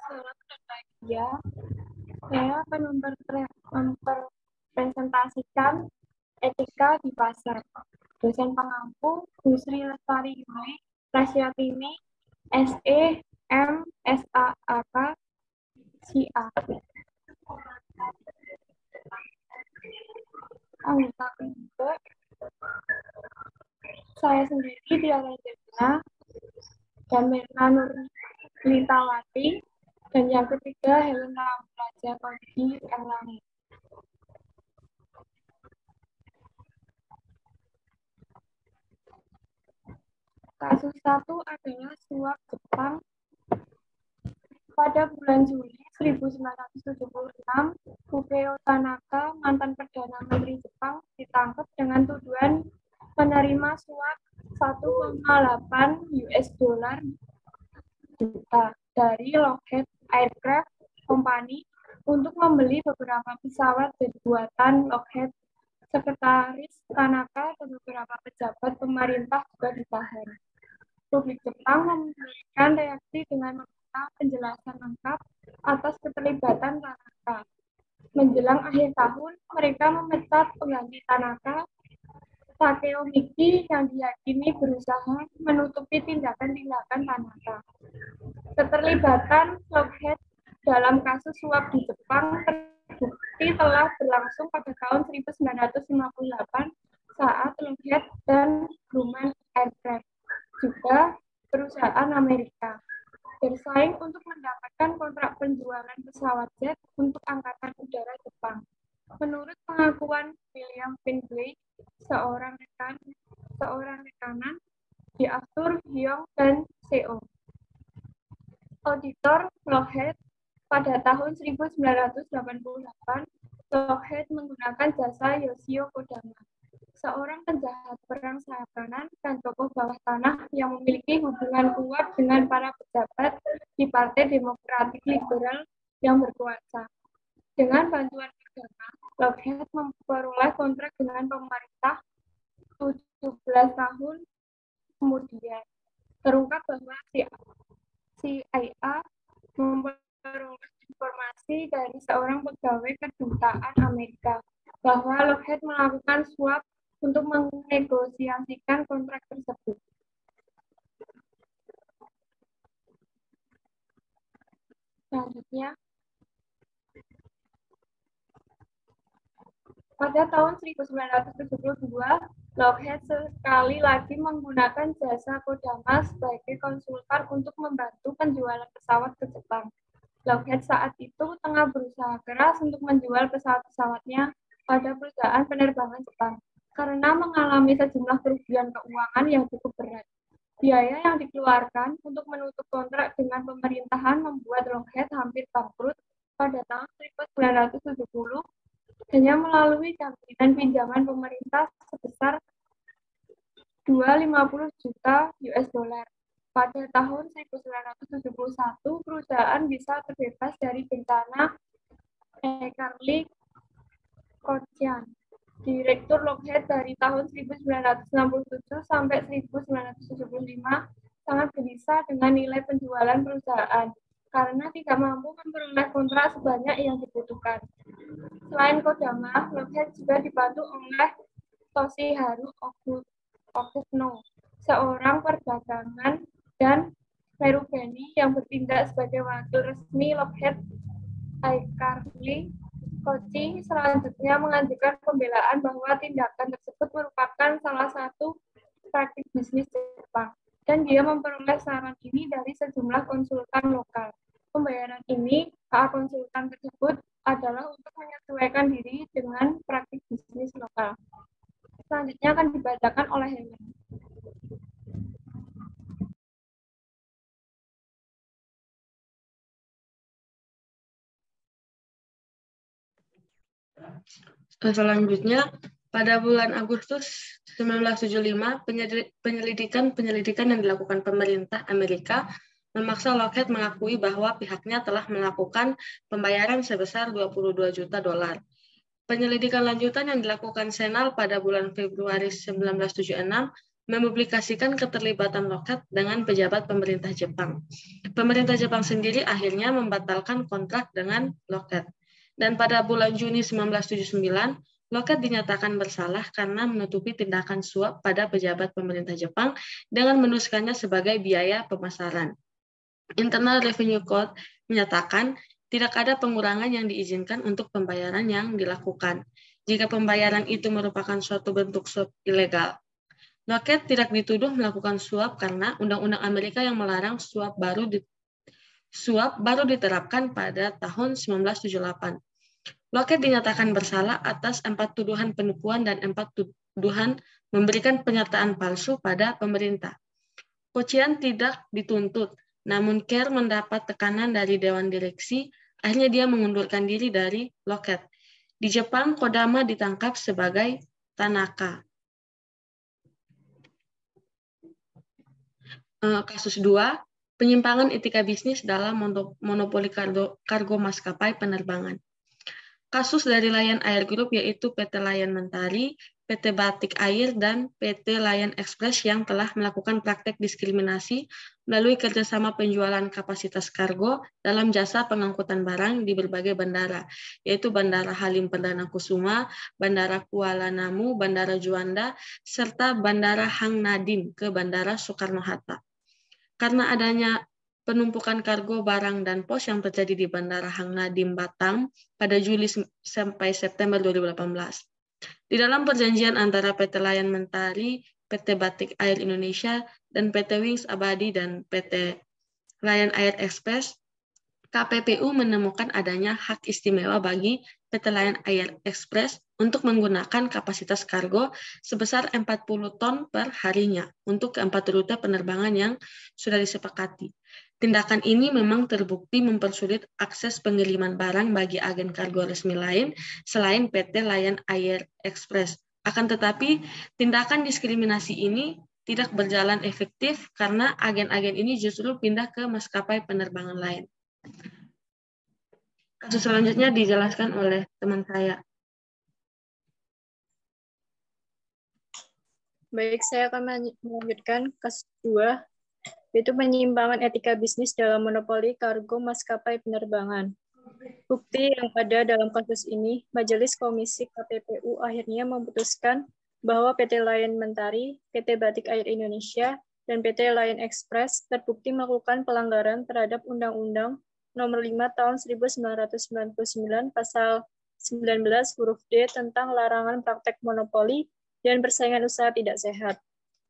Selamat pagi ya. Saya akan mempresentasikan etika di pasar. Dosen pengampu Bu Sri Lestari Yuli Prasyatini, SE, M, SAAK, CA. Anggota kedua, saya sendiri Diana Jemina dan Mirna Nurlitawati, dan yang ketiga Helena Praja Kodi Erlangi. Kasus satu adalah suap Jepang. Pada bulan Juli 1976, Fukio Tanaka, mantan Perdana Menteri Jepang, ditangkap dengan tuduhan menerima suap 1,8 US dollar juta dari Lockheed Aircraft Company untuk membeli beberapa pesawat buatan Lockheed. Sekretaris Tanaka dan beberapa pejabat pemerintah juga ditahan. Publik Jepang memberikan reaksi dengan meminta penjelasan lengkap atas keterlibatan Tanaka. Menjelang akhir tahun, mereka memecat pengganti Tanaka, Takeo Miki, yang diyakini berusaha menutupi tindakan-tindakan Tanaka. Keterlibatan Lockheed dalam kasus suap di Jepang terbukti telah berlangsung pada tahun 1958 saat Lockheed dan Grumman Aircraft, juga perusahaan Amerika, bersaing untuk mendapatkan kontrak penjualan pesawat jet untuk Angkatan Udara Jepang. Menurut pengakuan William Findlay, seorang rekanan di Arthur Hyong dan CO, auditor Lockheed, pada tahun 1988, Lockheed menggunakan jasa Yoshio Kodama, seorang penjahat perang sayap kanan dan tokoh bawah tanah yang memiliki hubungan kuat dengan para pejabat di Partai Demokratik Liberal yang berkuasa. Dengan bantuan Kodama, Lockheed memperoleh kontrak dengan pemerintah 17 tahun kemudian. Terungkap bahwa CIA memperoleh informasi dari seorang pegawai kedutaan Amerika bahwa Lockheed melakukan suap untuk menegosiasikan kontrak tersebut. Selanjutnya, pada tahun 1972, Lockheed sekali lagi menggunakan jasa Kodama sebagai konsultan untuk membantu penjualan pesawat ke Jepang. Lockheed saat itu tengah berusaha keras untuk menjual pesawat-pesawatnya pada perusahaan penerbangan Jepang karena mengalami sejumlah kerugian keuangan yang cukup berat. Biaya yang dikeluarkan untuk menutup kontrak dengan pemerintahan membuat Lockheed hampir bangkrut pada tahun 1970 hanya melalui jaminan pinjaman pemerintah sebesar 250 juta US dollar. Pada tahun 1971, perusahaan bisa terbebas dari bencana Carly Kocian, direktur Lockheed dari tahun 1967 sampai 1975, sangat gelisah dengan nilai penjualan perusahaan karena tidak mampu memperoleh kontrak sebanyak yang dibutuhkan. Selain Kodama, Lockheed juga dibantu oleh Toshiharu Okuno, seorang perdagangan, dan Merubeni yang bertindak sebagai wakil resmi Lockheed. Carly Kochi selanjutnya mengajukan pembelaan bahwa tindakan tersebut merupakan salah satu praktik bisnis Jepang, dan dia memperoleh saran ini dari sejumlah konsultan lokal. Pembayaran ini, hak konsultan tersebut adalah untuk menyesuaikan diri dengan praktik bisnis lokal. Selanjutnya akan dibacakan oleh Helen. Selanjutnya, pada bulan Agustus 1975, penyelidikan yang dilakukan pemerintah Amerika memaksa Lockheed mengakui bahwa pihaknya telah melakukan pembayaran sebesar 22 juta dolar. Penyelidikan lanjutan yang dilakukan Senal pada bulan Februari 1976 mempublikasikan keterlibatan Lockheed dengan pejabat pemerintah Jepang. Pemerintah Jepang sendiri akhirnya membatalkan kontrak dengan Lockheed. Dan pada bulan Juni 1979, Lockheed dinyatakan bersalah karena menutupi tindakan suap pada pejabat pemerintah Jepang dengan menuliskannya sebagai biaya pemasaran. Internal Revenue Code menyatakan tidak ada pengurangan yang diizinkan untuk pembayaran yang dilakukan jika pembayaran itu merupakan suatu bentuk suap ilegal. Lockheed tidak dituduh melakukan suap karena Undang-Undang Amerika yang melarang suap baru diterapkan pada tahun 1978. Lockheed dinyatakan bersalah atas 4 tuduhan penipuan dan 4 tuduhan memberikan pernyataan palsu pada pemerintah. Kocian tidak dituntut, namun Kerr mendapat tekanan dari Dewan Direksi, akhirnya dia mengundurkan diri dari Lockheed. Di Jepang, Kodama ditangkap sebagai Tanaka. Kasus 2, penyimpangan etika bisnis dalam monopoli kargo maskapai penerbangan. Kasus dari Lion Air Group yaitu PT Lion Mentari, PT Batik Air, dan PT Lion Express yang telah melakukan praktek diskriminasi melalui kerjasama penjualan kapasitas kargo dalam jasa pengangkutan barang di berbagai bandara, yaitu Bandara Halim Perdana Kusuma, Bandara Kuala Namu, Bandara Juanda, serta Bandara Hang Nadiem ke Bandara Soekarno-Hatta. Karena adanya penumpukan kargo barang dan pos yang terjadi di Bandara Hang Nadiem Batam pada Juli sampai September 2018. Di dalam perjanjian antara PT Lion Mentari, PT Batik Air Indonesia, dan PT Wings Abadi dan PT Lion Air Express, KPPU menemukan adanya hak istimewa bagi PT Lion Air Express untuk menggunakan kapasitas kargo sebesar 40 ton per harinya untuk keempat rute penerbangan yang sudah disepakati. Tindakan ini memang terbukti mempersulit akses pengiriman barang bagi agen kargo resmi lain selain PT Lion Air Express. Akan tetapi, tindakan diskriminasi ini tidak berjalan efektif karena agen-agen ini justru pindah ke maskapai penerbangan lain. Kasus selanjutnya dijelaskan oleh teman saya. Baik, saya akan melanjutkan kasus 2, yaitu penyimpangan etika bisnis dalam monopoli kargo maskapai penerbangan. Bukti yang ada dalam kasus ini, Majelis Komisi KPPU akhirnya memutuskan bahwa PT Lion Mentari, PT Batik Air Indonesia, dan PT Lion Express terbukti melakukan pelanggaran terhadap Undang-Undang Nomor 5 Tahun 1999 Pasal 19 huruf D tentang larangan praktek monopoli dan persaingan usaha tidak sehat.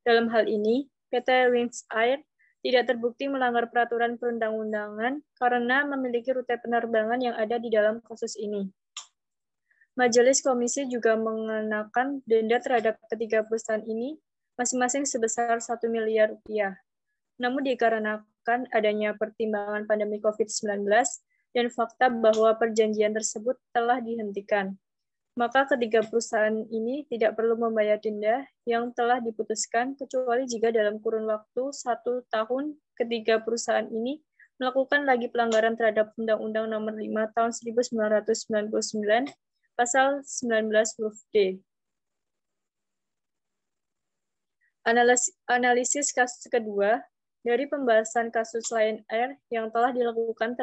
Dalam hal ini, PT Wings Air tidak terbukti melanggar peraturan perundang-undangan karena memiliki rute penerbangan yang ada di dalam kasus ini. Majelis Komisi juga mengenakan denda terhadap ketiga perusahaan ini masing-masing sebesar 1 miliar rupiah. Namun dikarenakan adanya pertimbangan pandemi COVID-19 dan fakta bahwa perjanjian tersebut telah dihentikan, maka ketiga perusahaan ini tidak perlu membayar denda yang telah diputuskan kecuali jika dalam kurun waktu 1 tahun ketiga perusahaan ini melakukan lagi pelanggaran terhadap Undang-Undang Nomor 5 Tahun 1999 Pasal 19 huruf D. Analisis kasus kedua, dari pembahasan kasus Lion Air yang telah dilakukan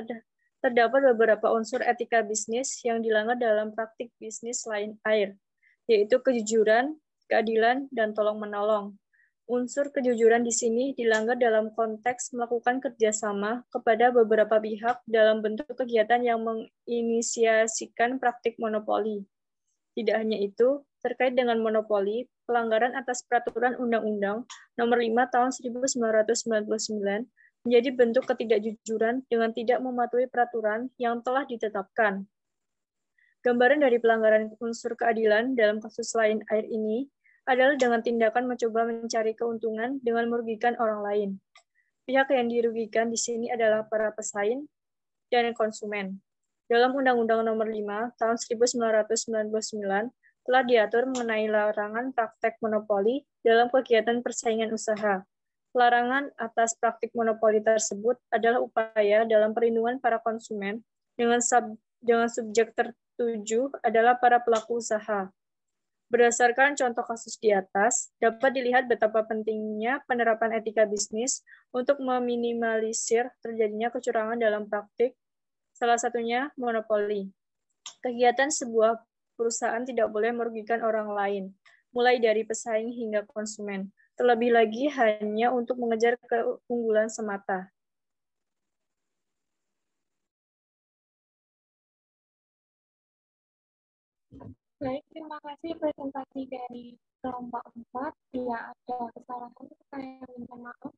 terdapat beberapa unsur etika bisnis yang dilanggar dalam praktik bisnis Lion Air, yaitu kejujuran, keadilan, dan tolong-menolong. Unsur kejujuran di sini dilanggar dalam konteks melakukan kerjasama kepada beberapa pihak dalam bentuk kegiatan yang menginisiasikan praktik monopoli. Tidak hanya itu, terkait dengan monopoli, pelanggaran atas peraturan Undang-Undang Nomor 5 Tahun 1999 menjadi bentuk ketidakjujuran dengan tidak mematuhi peraturan yang telah ditetapkan. Gambaran dari pelanggaran unsur keadilan dalam kasus Lion Air ini adalah dengan tindakan mencoba mencari keuntungan dengan merugikan orang lain. Pihak yang dirugikan di sini adalah para pesaing dan konsumen. Dalam Undang-Undang Nomor 5 Tahun 1999 telah diatur mengenai larangan praktek monopoli dalam kegiatan persaingan usaha. Larangan atas praktik monopoli tersebut adalah upaya dalam perlindungan para konsumen dengan subjek tertuju adalah para pelaku usaha. Berdasarkan contoh kasus di atas, dapat dilihat betapa pentingnya penerapan etika bisnis untuk meminimalisir terjadinya kecurangan dalam praktik, salah satunya monopoli. Kegiatan sebuah perusahaan tidak boleh merugikan orang lain, mulai dari pesaing hingga konsumen, terlebih lagi hanya untuk mengejar keunggulan semata. Baik, terima kasih presentasi dari kelompok 4. Bila ada kesalahan, saya minta maaf.